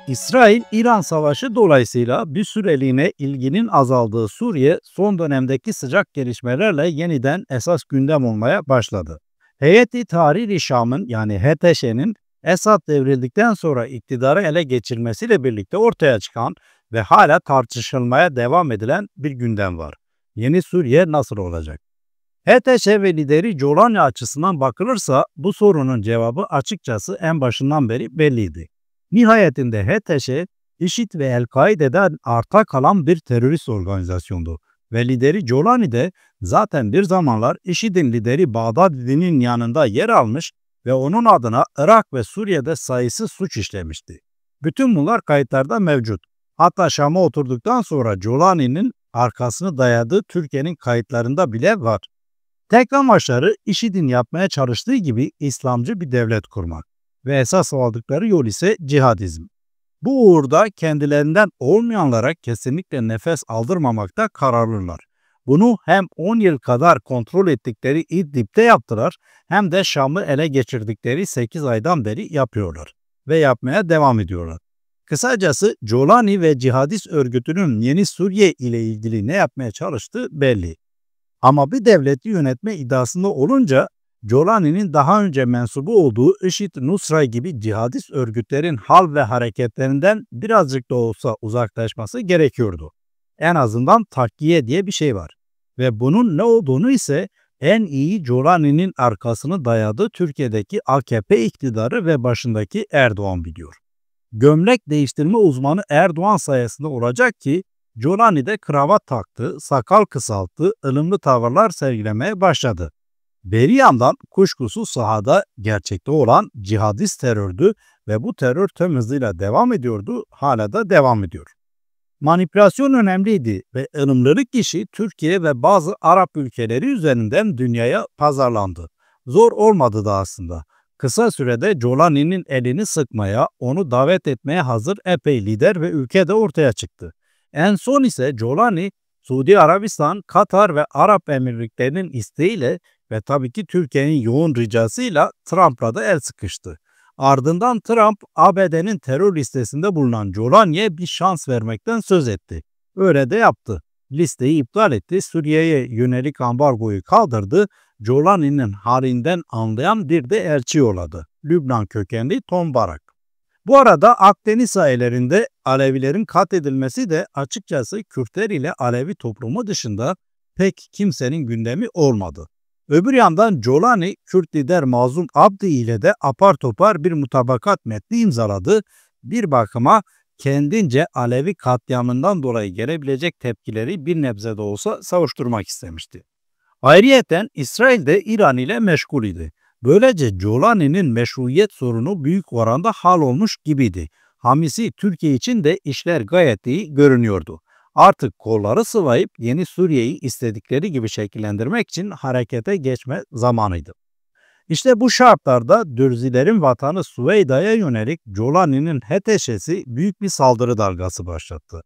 İsrail-İran savaşı dolayısıyla bir süreliğine ilginin azaldığı Suriye son dönemdeki sıcak gelişmelerle yeniden esas gündem olmaya başladı. Heyeti Tahrir-i Şam'ın yani HTŞ'nin Esad devrildikten sonra iktidarı ele geçirmesiyle birlikte ortaya çıkan ve hala tartışılmaya devam edilen bir gündem var. Yeni Suriye nasıl olacak? HTŞ ve lideri Jolani açısından bakılırsa bu sorunun cevabı açıkçası en başından beri belliydi. Nihayetinde HTŞ, IŞİD ve El-Kaide'den arta kalan bir terörist organizasyondu ve lideri Jolani de zaten bir zamanlar IŞİD'in lideri Bağdadi'nin yanında yer almış ve onun adına Irak ve Suriye'de sayısız suç işlemişti. Bütün bunlar kayıtlarda mevcut. Hatta Şam'a oturduktan sonra Jolani'nin arkasını dayadığı Türkiye'nin kayıtlarında bile var. Tek amaçları IŞİD'in yapmaya çalıştığı gibi İslamcı bir devlet kurmak ve esas aldıkları yol ise cihadizm. Bu uğurda kendilerinden olmayanlara kesinlikle nefes aldırmamakta kararlılar. Bunu hem 10 yıl kadar kontrol ettikleri İdlib'de yaptılar hem de Şam'ı ele geçirdikleri 8 aydan beri yapıyorlar ve yapmaya devam ediyorlar. Kısacası Jolani ve cihadist örgütünün yeni Suriye ile ilgili ne yapmaya çalıştığı belli. Ama bir devleti yönetme iddiasında olunca Jolani'nin daha önce mensubu olduğu IŞİD-Nusra gibi cihadist örgütlerin hal ve hareketlerinden birazcık da olsa uzaklaşması gerekiyordu. En azından takviye diye bir şey var. Ve bunun ne olduğunu ise en iyi Jolani'nin arkasını dayadığı Türkiye'deki AKP iktidarı ve başındaki Erdoğan biliyor. Gömlek değiştirme uzmanı Erdoğan sayesinde olacak ki Jolani de kravat taktı, sakal kısalttı, ılımlı tavırlar sergilemeye başladı. Bir yandan kuşkusuz sahada gerçekte olan cihadist terördü ve bu terör tüm hızıyla devam ediyordu, hala da devam ediyor. Manipülasyon önemliydi ve ılımlılık işi Türkiye ve bazı Arap ülkeleri üzerinden dünyaya pazarlandı. Zor olmadı da aslında. Kısa sürede Jolani'nin elini sıkmaya, onu davet etmeye hazır epey lider ve ülke de ortaya çıktı. En son ise Jolani, Suudi Arabistan, Katar ve Arap Emirlikleri'nin isteğiyle ve tabii ki Türkiye'nin yoğun ricasıyla Trump'la da el sıkıştı. Ardından Trump, ABD'nin terör listesinde bulunan Jolani'ye bir şans vermekten söz etti. Öyle de yaptı. Listeyi iptal etti, Suriye'ye yönelik ambargoyu kaldırdı, Jolani'nin halinden anlayan bir de elçi yolladı. Lübnan kökenli Tom Barak. Bu arada Akdeniz sahillerinde Alevilerin katledilmesi de açıkçası Kürtler ile Alevi toplumu dışında pek kimsenin gündemi olmadı. Öbür yandan Jolani, Kürt lider Mazlum Abdi ile de apar topar bir mutabakat metni imzaladı. Bir bakıma kendince Alevi katliamından dolayı gelebilecek tepkileri bir nebze de olsa savuşturmak istemişti. Ayrıyeten İsrail de İran ile meşgul idi. Böylece Jolani'nin meşruiyet sorunu büyük oranda hal olmuş gibiydi. Hamisi Türkiye için de işler gayet iyi görünüyordu. Artık kolları sıvayıp yeni Suriye'yi istedikleri gibi şekillendirmek için harekete geçme zamanıydı. İşte bu şartlarda Dürzilerin vatanı Süveyda'ya yönelik Jolani'nin HTŞ'si büyük bir saldırı dalgası başlattı.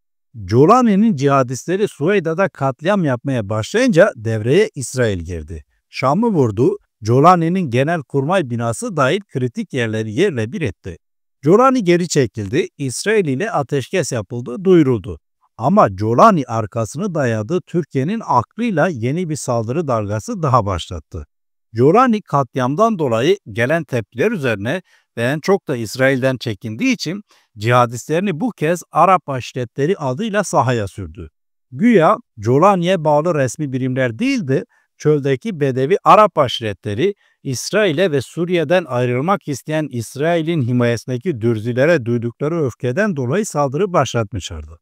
Jolani'nin cihadistleri Süveyda'da katliam yapmaya başlayınca devreye İsrail girdi. Şam'ı vurdu, Jolani'nin genelkurmay binası dahil kritik yerleri yerle bir etti. Jolani geri çekildi, İsrail ile ateşkes yapıldı, duyuruldu. Ama Jolani arkasını dayadığı Türkiye'nin aklıyla yeni bir saldırı dalgası daha başlattı. Jolani katliamdan dolayı gelen tepkiler üzerine ve en çok da İsrail'den çekindiği için cihadistlerini bu kez Arap aşiretleri adıyla sahaya sürdü. Güya Jolani'ye bağlı resmi birimler değildi, çöldeki Bedevi Arap aşiretleri İsrail'e ve Suriye'den ayrılmak isteyen İsrail'in himayesindeki Dürzilere duydukları öfkeden dolayı saldırı başlatmışlardı.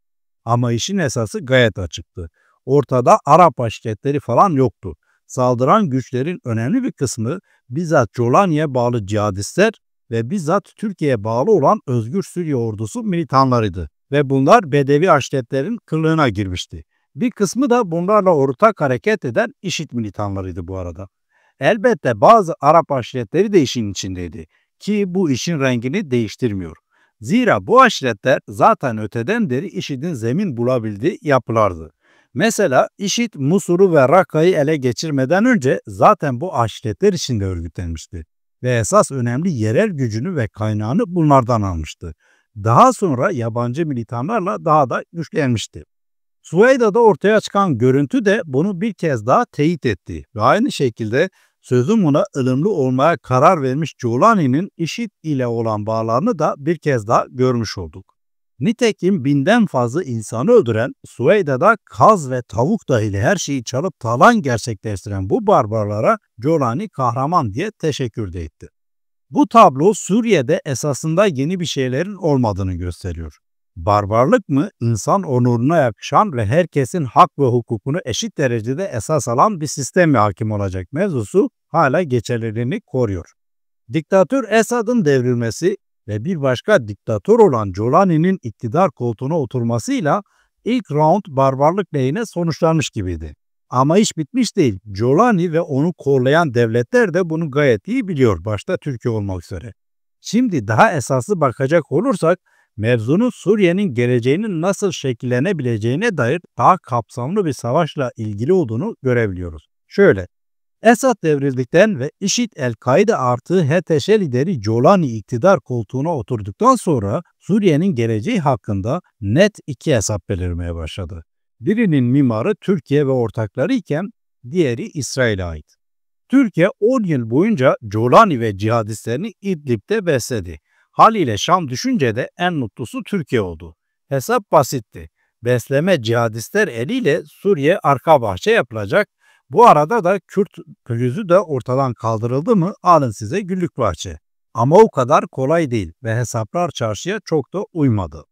Ama işin esası gayet açıktı. Ortada Arap aşiretleri falan yoktu. Saldıran güçlerin önemli bir kısmı bizzat Jolani'ye bağlı cihadistler ve bizzat Türkiye'ye bağlı olan Özgür Suriye Ordusu militanlarıydı. Ve bunlar Bedevi aşiretlerin kılığına girmişti. Bir kısmı da bunlarla ortak hareket eden IŞİD militanlarıydı bu arada. Elbette bazı Arap aşiretleri de işin içindeydi ki bu işin rengini değiştirmiyor. Zira bu aşiretler zaten öteden beri IŞİD'in zemin bulabildiği yapılardı. Mesela IŞİD Musul'u ve Rakka'yı ele geçirmeden önce zaten bu aşiretler içinde örgütlenmişti ve esas önemli yerel gücünü ve kaynağını bunlardan almıştı. Daha sonra yabancı militanlarla daha da güçlenmişti. Süveyda'da ortaya çıkan görüntü de bunu bir kez daha teyit etti ve aynı şekilde sözüm ona ılımlı olmaya karar vermiş Giuliani'nin IŞİD ile olan bağlarını da bir kez daha görmüş olduk. Nitekim binden fazla insanı öldüren, Süveyda'da kaz ve tavuk dahil her şeyi çalıp talan gerçekleştiren bu barbarlara Giuliani kahraman diye teşekkür de etti. Bu tablo Suriye'de esasında yeni bir şeylerin olmadığını gösteriyor. Barbarlık mı insan onuruna yakışan ve herkesin hak ve hukukunu eşit derecede esas alan bir sistem mi hakim olacak mevzusu hala geçerliliğini koruyor. Diktatör Esad'ın devrilmesi ve bir başka diktatör olan Giuliani'nin iktidar koltuğuna oturmasıyla ilk round barbarlık lehine sonuçlanmış gibiydi. Ama iş bitmiş değil. Giuliani ve onu kollayan devletler de bunu gayet iyi biliyor, başta Türkiye olmak üzere. Şimdi daha esaslı bakacak olursak, mevzunun Suriye'nin geleceğinin nasıl şekillenebileceğine dair daha kapsamlı bir savaşla ilgili olduğunu görebiliyoruz. Şöyle, Esad devrildikten ve IŞİD El-Kaide artı HTŞ lideri Giuliani iktidar koltuğuna oturduktan sonra Suriye'nin geleceği hakkında net iki hesap belirmeye başladı. Birinin mimarı Türkiye ve ortakları iken diğeri İsrail'e ait. Türkiye 10 yıl boyunca Giuliani ve cihadistlerini İdlib'de besledi. Haliyle Şam düşünce de en mutlusu Türkiye oldu. Hesap basitti. Besleme cihadistler eliyle Suriye arka bahçe yapılacak. Bu arada da Kürt pürüzü de ortadan kaldırıldı mı alın size güllük bahçe. Ama o kadar kolay değil ve hesaplar çarşıya çok da uymadı.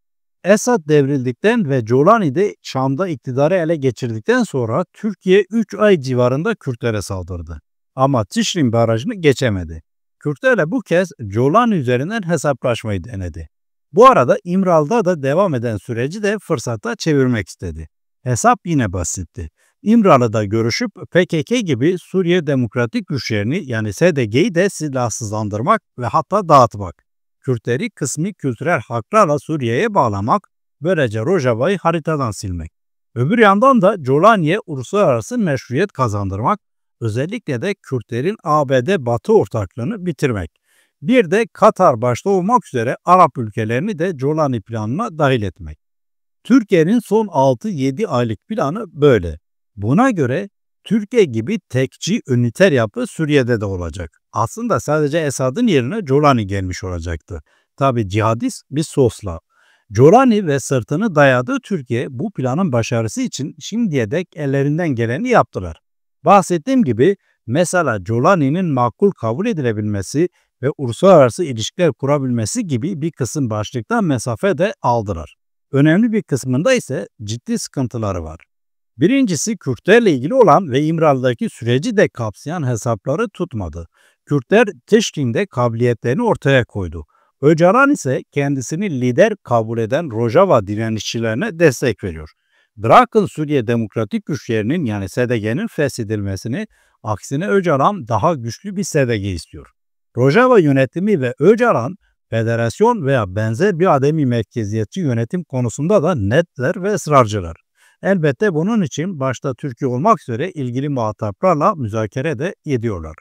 Esad devrildikten ve Giuliani de Şam'da iktidarı ele geçirdikten sonra Türkiye 3 ay civarında Kürtlere saldırdı. Ama Tişrin barajını geçemedi. Kürtlerle bu kez Giuliani üzerinden hesaplaşmayı denedi. Bu arada İmralı'da da devam eden süreci de fırsata çevirmek istedi. Hesap yine basitti. İmralı'da görüşüp PKK gibi Suriye Demokratik Güçlerini yani SDG'yi de silahsızlandırmak ve hatta dağıtmak. Kürtleri kısmi kültürel haklarla Suriye'ye bağlamak, böylece Rojava'yı haritadan silmek. Öbür yandan da Giuliani'ye uluslararası meşruiyet kazandırmak, özellikle de Kürtlerin ABD Batı ortaklığını bitirmek. Bir de Katar başta olmak üzere Arap ülkelerini de Giuliani planına dahil etmek. Türkiye'nin son 6-7 aylık planı böyle. Buna göre Türkiye gibi tekçi, üniter yapı Suriye'de de olacak. Aslında sadece Esad'ın yerine Giuliani gelmiş olacaktı. Tabi cihadist bir sosla. Giuliani ve sırtını dayadığı Türkiye bu planın başarısı için şimdiye dek ellerinden geleni yaptılar. Bahsettiğim gibi mesela Giuliani'nin makul kabul edilebilmesi ve uluslararası ilişkiler kurabilmesi gibi bir kısım başlıktan mesafe de aldılar. Önemli bir kısmında ise ciddi sıkıntıları var. Birincisi Kürtlerle ilgili olan ve İmralı'daki süreci de kapsayan hesapları tutmadı. Kürtler Teşkin'de kabiliyetlerini ortaya koydu. Öcalan ise kendisini lider kabul eden Rojava direnişçilerine destek veriyor. Bırakın Suriye Demokratik Güçlerinin yani SDG'nin feshedilmesini, aksine Öcalan daha güçlü bir SDG istiyor. Rojava yönetimi ve Öcalan, federasyon veya benzer bir ademi merkeziyetçi yönetim konusunda da netler ve ısrarcılar. Elbette bunun için başta Türkiye olmak üzere ilgili muhataplarla müzakere de ediyorlar.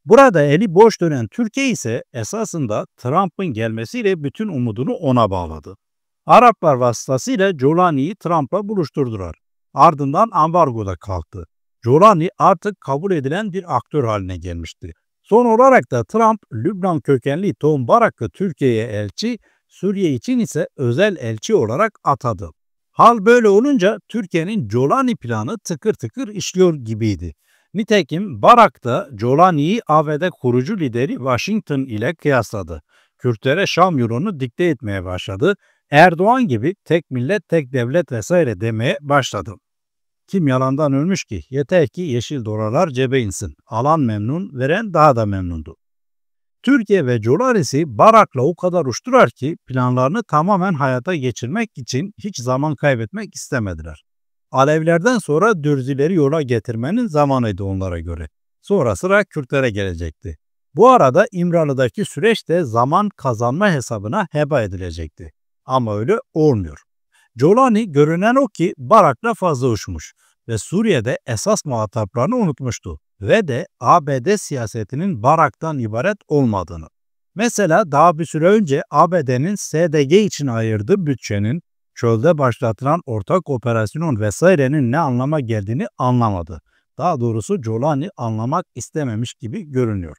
Burada eli boş dönen Türkiye ise esasında Trump'ın gelmesiyle bütün umudunu ona bağladı. Araplar vasıtasıyla Giuliani'yi Trump'la buluşturdular. Ardından ambargo da kalktı. Giuliani artık kabul edilen bir aktör haline gelmişti. Son olarak da Trump, Lübnan kökenli Tom Barak'ı Türkiye'ye elçi, Suriye için ise özel elçi olarak atadı. Hal böyle olunca Türkiye'nin Giuliani planı tıkır tıkır işliyor gibiydi. Nitekim Barak da Giuliani'yi ABD kurucu lideri Washington ile kıyasladı. Kürtlere Şam yolunu dikte etmeye başladı. Erdoğan gibi tek millet tek devlet vesaire demeye başladı. Kim yalandan ölmüş ki? Yeter ki yeşil dolarlar cebe insin. Alan memnun, veren daha da memnundu. Türkiye ve Giuliani'si Barak'la o kadar uçtular ki planlarını tamamen hayata geçirmek için hiç zaman kaybetmek istemediler. Alevlerden sonra Dürzileri yola getirmenin zamanıydı onlara göre. Sonra sıra Kürtlere gelecekti. Bu arada İmralı'daki süreç de zaman kazanma hesabına heba edilecekti. Ama öyle olmuyor. Giuliani görünen o ki Barak'la fazla uçmuş ve Suriye'de esas muhataplarını unutmuştu ve de ABD siyasetinin Barak'tan ibaret olmadığını. Mesela daha bir süre önce ABD'nin SDG için ayırdığı bütçenin çölde başlatılan ortak operasyon vesairenin ne anlama geldiğini anlamadı. Daha doğrusu Jolani anlamak istememiş gibi görünüyor.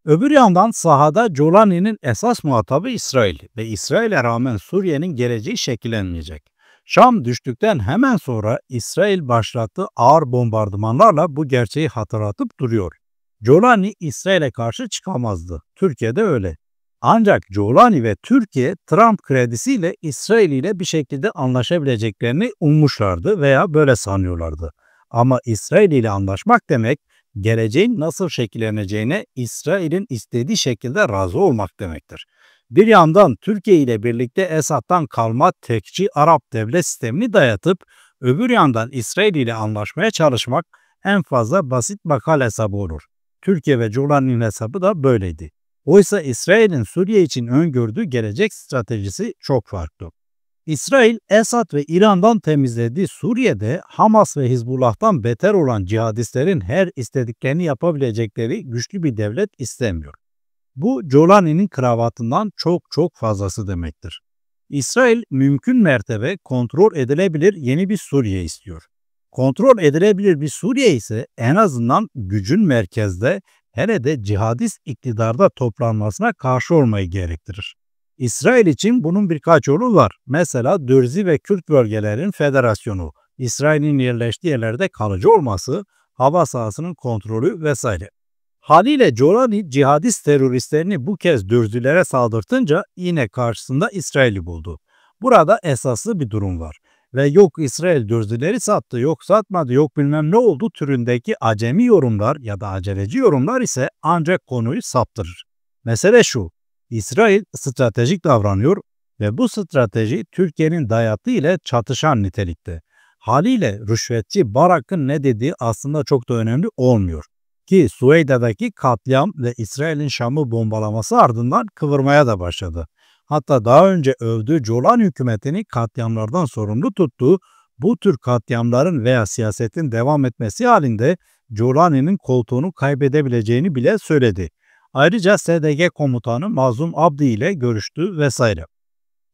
Öbür yandan sahada Jolani'nin esas muhatabı İsrail ve İsrail'e rağmen Suriye'nin geleceği şekillenmeyecek. Şam düştükten hemen sonra İsrail başlattığı ağır bombardımanlarla bu gerçeği hatırlatıp duruyor. Jolani İsrail'e karşı çıkamazdı. Türkiye'de öyle. Ancak Jolani ve Türkiye Trump kredisiyle İsrail ile bir şekilde anlaşabileceklerini ummuşlardı veya böyle sanıyorlardı. Ama İsrail ile anlaşmak demek geleceğin nasıl şekilleneceğine İsrail'in istediği şekilde razı olmak demektir. Bir yandan Türkiye ile birlikte Esad'dan kalma tekçi Arap devlet sistemini dayatıp öbür yandan İsrail ile anlaşmaya çalışmak en fazla basit bakal hesabı olur. Türkiye ve Jolani'nin hesabı da böyleydi. Oysa İsrail'in Suriye için öngördüğü gelecek stratejisi çok farklı. İsrail, Esad ve İran'dan temizlediği Suriye'de Hamas ve Hizbullah'tan beter olan cihadistlerin her istediklerini yapabilecekleri güçlü bir devlet istemiyor. Bu Jolani'nin kravatından çok çok fazlası demektir. İsrail mümkün mertebe kontrol edilebilir yeni bir Suriye istiyor. Kontrol edilebilir bir Suriye ise en azından gücün merkezde hele de cihadist iktidarda toplanmasına karşı olmayı gerektirir. İsrail için bunun birkaç yolu var. Mesela Dürzi ve Kürt bölgelerin federasyonu, İsrail'in yerleştiği yerlerde kalıcı olması, hava sahasının kontrolü vesaire. Haliyle Jolani cihadist teröristlerini bu kez Dürzilere saldırtınca yine karşısında İsrail'i buldu. Burada esaslı bir durum var. Ve yok İsrail Dürzileri sattı, yok satmadı, yok bilmem ne oldu türündeki acemi yorumlar ya da aceleci yorumlar ise ancak konuyu saptırır. Mesele şu, İsrail stratejik davranıyor ve bu strateji Türkiye'nin dayattığı ile çatışan nitelikte. Haliyle rüşvetçi Barak'ın ne dediği aslında çok da önemli olmuyor. Ki Süveyda'daki katliam ve İsrail'in Şam'ı bombalaması ardından kıvırmaya da başladı. Hatta daha önce övdüğü Jolani hükümetini katliamlardan sorumlu tuttuğu bu tür katliamların veya siyasetin devam etmesi halinde Jolani'nin koltuğunu kaybedebileceğini bile söyledi. Ayrıca SDG komutanı Mazlum Abdi ile görüştü vesaire.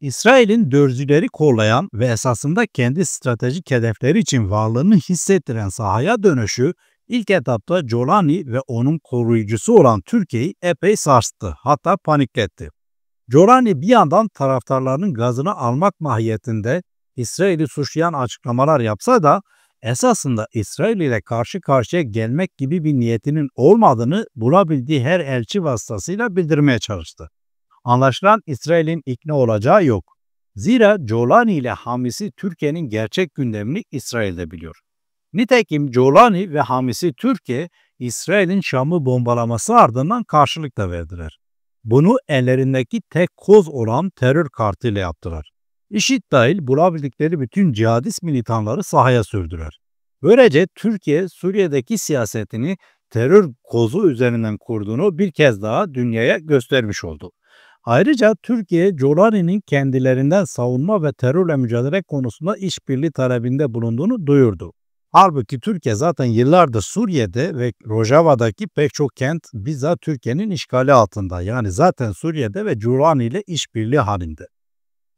İsrail'in Dürzileri kollayan ve esasında kendi stratejik hedefleri için varlığını hissettiren sahaya dönüşü ilk etapta Jolani ve onun koruyucusu olan Türkiye'yi epey sarstı, hatta panikletti. Jolani bir yandan taraftarlarının gazını almak mahiyetinde İsrail'i suçlayan açıklamalar yapsa da esasında İsrail ile karşı karşıya gelmek gibi bir niyetinin olmadığını bulabildiği her elçi vasıtasıyla bildirmeye çalıştı. Anlaşılan İsrail'in ikna olacağı yok. Zira Jolani ile hamisi Türkiye'nin gerçek gündemini İsrail'de biliyor. Nitekim Jolani ve hamisi Türkiye, İsrail'in Şam'ı bombalaması ardından karşılık da verdiler. Bunu ellerindeki tek koz olan terör kartıyla yaptılar. IŞİD dahil bulabildikleri bütün cihadist militanları sahaya sürdüler. Böylece Türkiye, Suriye'deki siyasetini terör kozu üzerinden kurduğunu bir kez daha dünyaya göstermiş oldu. Ayrıca Türkiye, Jolani'nin kendilerinden savunma ve terörle mücadele konusunda işbirliği talebinde bulunduğunu duyurdu. Halbuki Türkiye zaten yıllardır Suriye'de ve Rojava'daki pek çok kent bizzat Türkiye'nin işgali altında. Yani zaten Suriye'de ve Jolani ile işbirliği halinde.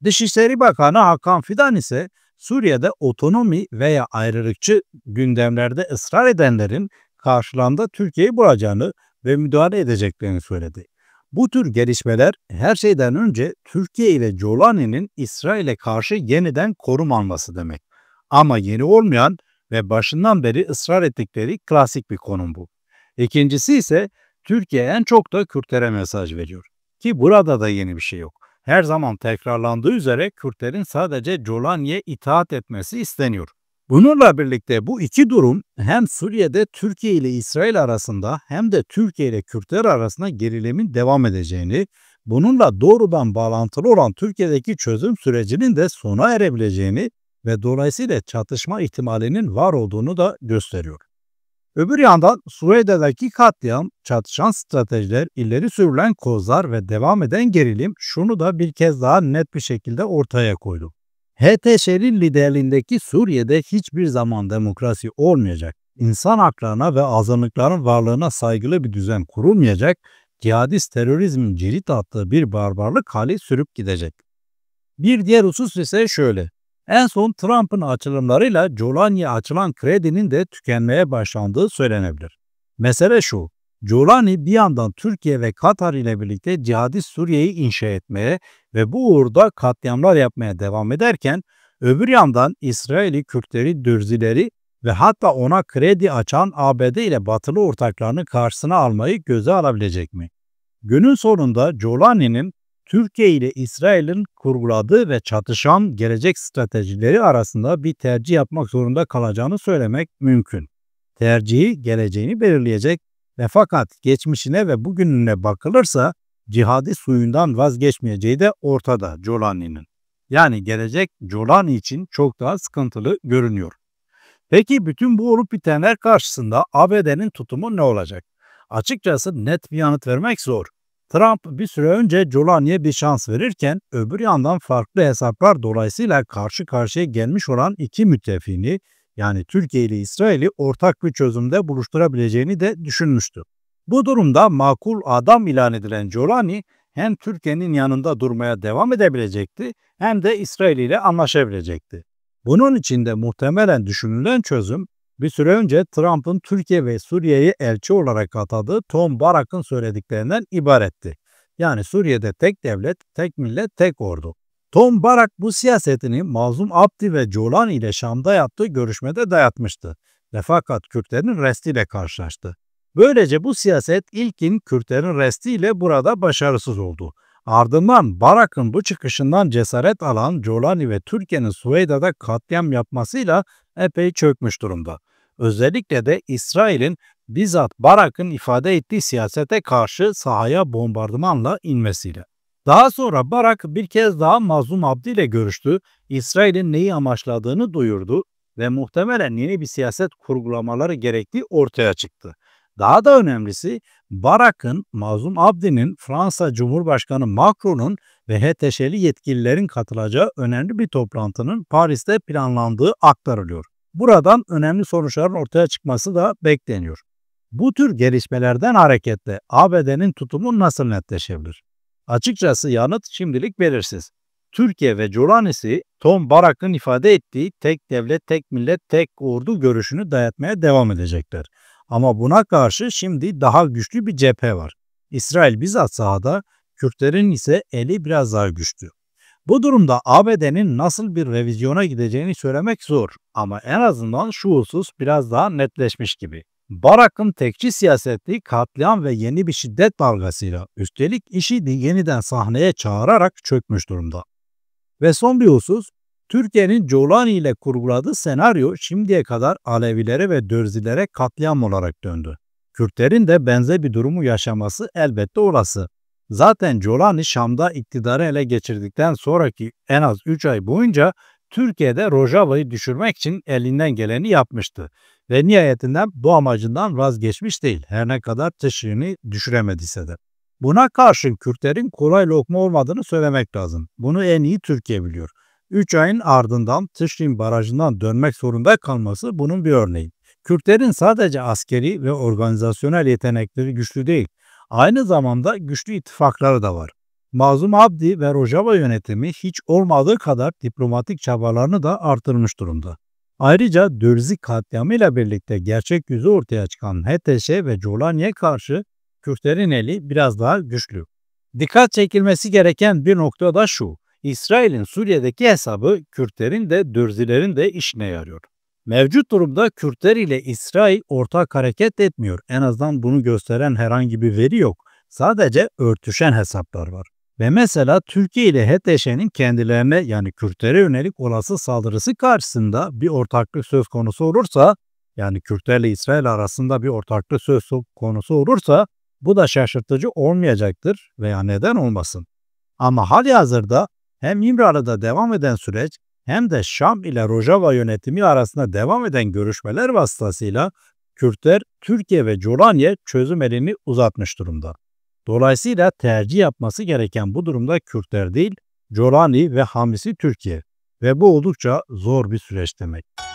Dışişleri Bakanı Hakan Fidan ise Suriye'de otonomi veya ayrılıkçı gündemlerde ısrar edenlerin karşılığında Türkiye'yi bulacağını ve müdahale edeceklerini söyledi. Bu tür gelişmeler her şeyden önce Türkiye ile Jolani'nin İsrail'e karşı yeniden konum alması demek. Ama yeni olmayan ve başından beri ısrar ettikleri klasik bir konum bu. İkincisi ise Türkiye en çok da Kürtlere mesaj veriyor. Ki burada da yeni bir şey yok. Her zaman tekrarlandığı üzere Kürtlerin sadece Jolani'ye itaat etmesi isteniyor. Bununla birlikte bu iki durum hem Suriye'de Türkiye ile İsrail arasında hem de Türkiye ile Kürtler arasında gerilimin devam edeceğini, bununla doğrudan bağlantılı olan Türkiye'deki çözüm sürecinin de sona erebileceğini ve dolayısıyla çatışma ihtimalinin var olduğunu da gösteriyor. Öbür yandan Suriye'deki katliam, çatışan stratejiler, ileri sürülen kozlar ve devam eden gerilim şunu da bir kez daha net bir şekilde ortaya koydu. HTŞ'nin liderliğindeki Suriye'de hiçbir zaman demokrasi olmayacak, insan haklarına ve azınlıkların varlığına saygılı bir düzen kurulmayacak, cihadist terörizmin cirit attığı bir barbarlık hali sürüp gidecek. Bir diğer husus ise şöyle. En son Trump'ın açılımlarıyla Jolani'ye açılan kredinin de tükenmeye başlandığı söylenebilir. Mesele şu, Jolani bir yandan Türkiye ve Katar ile birlikte cihadist Suriye'yi inşa etmeye ve bu uğurda katliamlar yapmaya devam ederken, öbür yandan İsrail'i, Kürtleri, Dürzileri ve hatta ona kredi açan ABD ile batılı ortaklarını karşısına almayı göze alabilecek mi? Günün sonunda Jolani'nin Türkiye ile İsrail'in kurguladığı ve çatışan gelecek stratejileri arasında bir tercih yapmak zorunda kalacağını söylemek mümkün. Tercihi geleceğini belirleyecek ve fakat geçmişine ve bugününe bakılırsa cihadi suyundan vazgeçmeyeceği de ortada Jolani'nin. Yani gelecek Jolani için çok daha sıkıntılı görünüyor. Peki bütün bu olup bitenler karşısında ABD'nin tutumu ne olacak? Açıkçası net bir yanıt vermek zor. Trump bir süre önce Jolani'ye bir şans verirken öbür yandan farklı hesaplar dolayısıyla karşı karşıya gelmiş olan iki müttefiğini yani Türkiye ile İsrail'i ortak bir çözümde buluşturabileceğini de düşünmüştü. Bu durumda makul adam ilan edilen Jolani hem Türkiye'nin yanında durmaya devam edebilecekti hem de İsrail ile anlaşabilecekti. Bunun için de muhtemelen düşünülen çözüm bir süre önce Trump'ın Türkiye ve Suriye'yi elçi olarak atadığı Tom Barak'ın söylediklerinden ibaretti. Yani Suriye'de tek devlet, tek millet, tek ordu. Tom Barak bu siyasetini Mazlum Abdi ve Jolani ile Şam'da yaptığı görüşmede dayatmıştı ve fakat Kürtlerin restiyle karşılaştı. Böylece bu siyaset ilkin Kürtlerin restiyle burada başarısız oldu. Ardından Barak'ın bu çıkışından cesaret alan Jolani ve Türkiye'nin Süveyda'da katliam yapmasıyla epey çökmüş durumda. Özellikle de İsrail'in bizzat Barak'ın ifade ettiği siyasete karşı sahaya bombardımanla inmesiyle. Daha sonra Barak bir kez daha Mazlum Abdi ile görüştü, İsrail'in neyi amaçladığını duyurdu ve muhtemelen yeni bir siyaset kurgulamaları gerektiği ortaya çıktı. Daha da önemlisi Barak'ın, Mazlum Abdi'nin, Fransa Cumhurbaşkanı Macron'un ve HTŞ'li yetkililerin katılacağı önemli bir toplantının Paris'te planlandığı aktarılıyor. Buradan önemli sonuçların ortaya çıkması da bekleniyor. Bu tür gelişmelerden hareketle ABD'nin tutumu nasıl netleşebilir? Açıkçası yanıt şimdilik belirsiz. Türkiye ve Jolani'si Tom Barak'ın ifade ettiği tek devlet, tek millet, tek ordu görüşünü dayatmaya devam edecekler. Ama buna karşı şimdi daha güçlü bir cephe var. İsrail bizzat sahada, Kürtlerin ise eli biraz daha güçlü. Bu durumda ABD'nin nasıl bir revizyona gideceğini söylemek zor ama en azından şu husus biraz daha netleşmiş gibi. Barak'ın tekçi siyaseti katliam ve yeni bir şiddet dalgasıyla üstelik IŞİD'i yeniden sahneye çağırarak çökmüş durumda. Ve son bir husus, Türkiye'nin Jolani ile kurguladığı senaryo şimdiye kadar Alevilere ve Dürzilere katliam olarak döndü. Kürtlerin de benzer bir durumu yaşaması elbette olası. Zaten Jolani Şam'da iktidarı ele geçirdikten sonraki en az 3 ay boyunca Türkiye'de Rojava'yı düşürmek için elinden geleni yapmıştı. Ve nihayetinden bu amacından vazgeçmiş değil, her ne kadar Tişrin'i düşüremediyse de. Buna karşın Kürtlerin kolay lokma olmadığını söylemek lazım. Bunu en iyi Türkiye biliyor. 3 ayın ardından Tişrin Barajı'ndan dönmek zorunda kalması bunun bir örneği. Kürtlerin sadece askeri ve organizasyonel yetenekleri güçlü değil, aynı zamanda güçlü ittifakları da var. Mazlum Abdi ve Rojava yönetimi hiç olmadığı kadar diplomatik çabalarını da artırmış durumda. Ayrıca Dürzi katliamıyla birlikte gerçek yüzü ortaya çıkan HTŞ ve Jolani'ye karşı Kürtlerin eli biraz daha güçlü. Dikkat çekilmesi gereken bir nokta da şu: İsrail'in Suriye'deki hesabı Kürtlerin de Dürzilerin de işine yarıyor. Mevcut durumda Kürtler ile İsrail ortak hareket etmiyor. En azından bunu gösteren herhangi bir veri yok. Sadece örtüşen hesaplar var. Ve mesela Türkiye ile HTŞ'nin kendilerine yani Kürtlere yönelik olası saldırısı karşısında bir ortaklık söz konusu olursa, yani Kürtlerle İsrail arasında bir ortaklık söz konusu olursa bu da şaşırtıcı olmayacaktır veya neden olmasın. Ama halihazırda hem İmralı'da devam eden süreç hem de Şam ile Rojava yönetimi arasında devam eden görüşmeler vasıtasıyla Kürtler Türkiye ve Jolani'ye çözüm elini uzatmış durumda. Dolayısıyla tercih yapması gereken bu durumda Kürtler değil, Jolani ve hamisi Türkiye ve bu oldukça zor bir süreç demek.